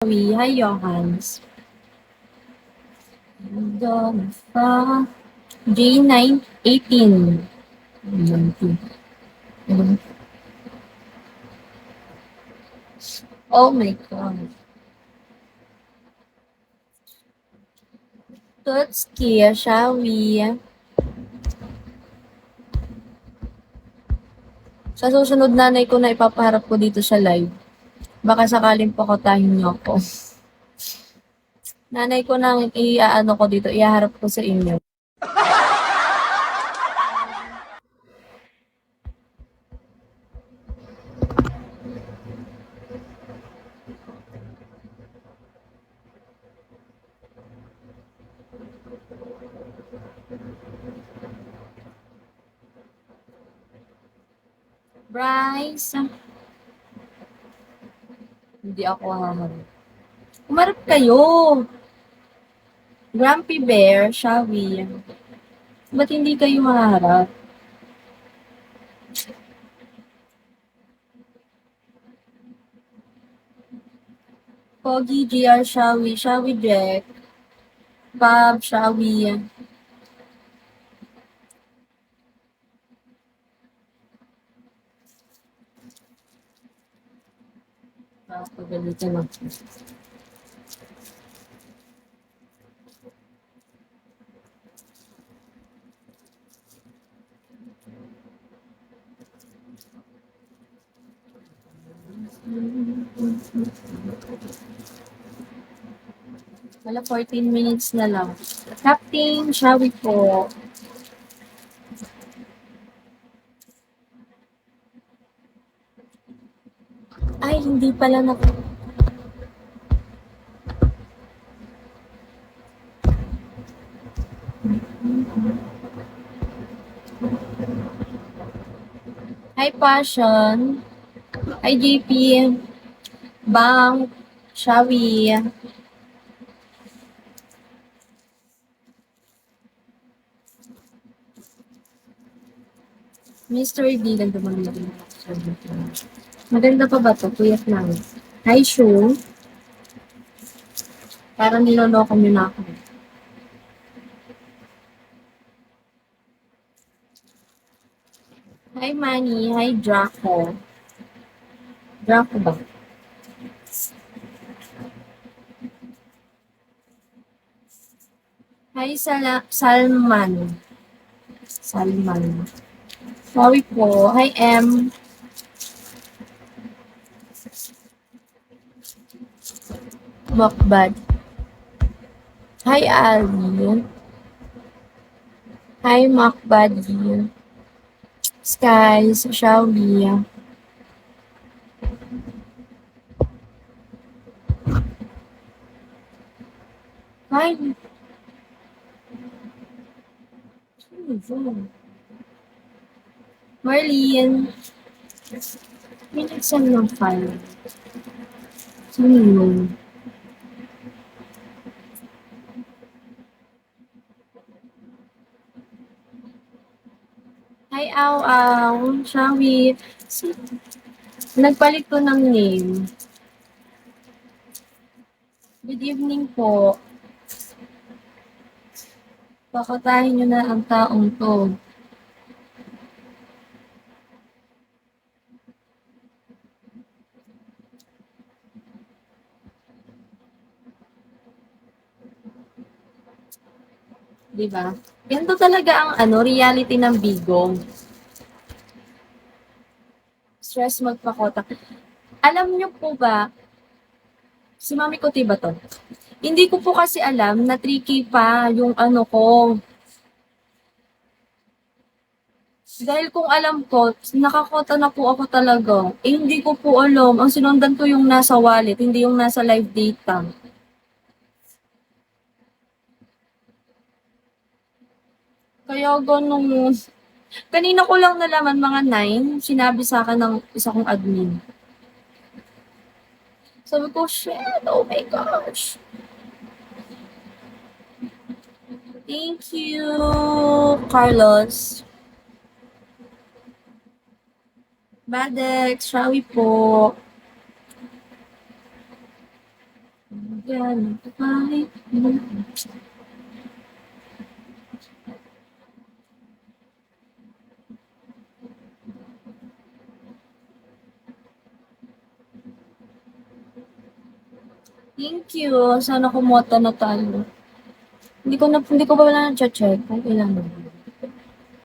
Shawi. Hi, Johans. J918. Oh my God. Tutski, Shawi. Sa susunod nanay ko na ipapaharap ko dito sa live. Baka sakaling pakatahin niyo ako. Nanay ko nang iaano ko dito, ihaharap ko sa inyo. Bryce. Hindi ako haharap. Umarap kayo. Grumpy Bear, Shawi. Ba't hindi kayo maharap? Pogi, GR, Shawi, Shawi Jack. Bob, Shawi. Pagalitan lang. Wala, 14 minutes na lang. Captain, Shawi po. Ay, hindi pala na. Hi, Passion. Hi, JP. Bang. Shawi. Mr. D, ganda mo naman. Maganda pa ba to? Puyat lang. Hi, Shu. Parang niloloko mo na ako. Hi, Manny. Hi, Draco. Draco ba? Hi, Salman. Salman. Sorry po. Hi, M. Mokbad. Hi, Ali. Hi, Mokbad. Skies. Shawi. Hi. Marlene. Minsan ng file. Sino yun? Hi, Aw Aw. Shawi. Nagpalit ko ng name. Good evening po. Pakatahin nyo na ang taong to. Diba? Ganito talaga ang reality ng bigong. Stress magpakota. Alam nyo po ba, si Mami Kuti ba to? Hindi ko po kasi alam na tricky pa yung ko. Dahil kung alam ko, nakakota na po ako talaga. Hindi ko po alam. Ang sinundan ko yung nasa wallet, hindi yung nasa live data. Kaya ganun. Kanina ko lang nalaman mga 9, sinabi sa akin ng isa kong admin. Sabi ko, shit, oh my gosh. Thank you, Carlos. Badex, Shawi po. Yan, kahit thank you. Sana kumonta na tayo. Hindi ko pa wala na check kung ilan.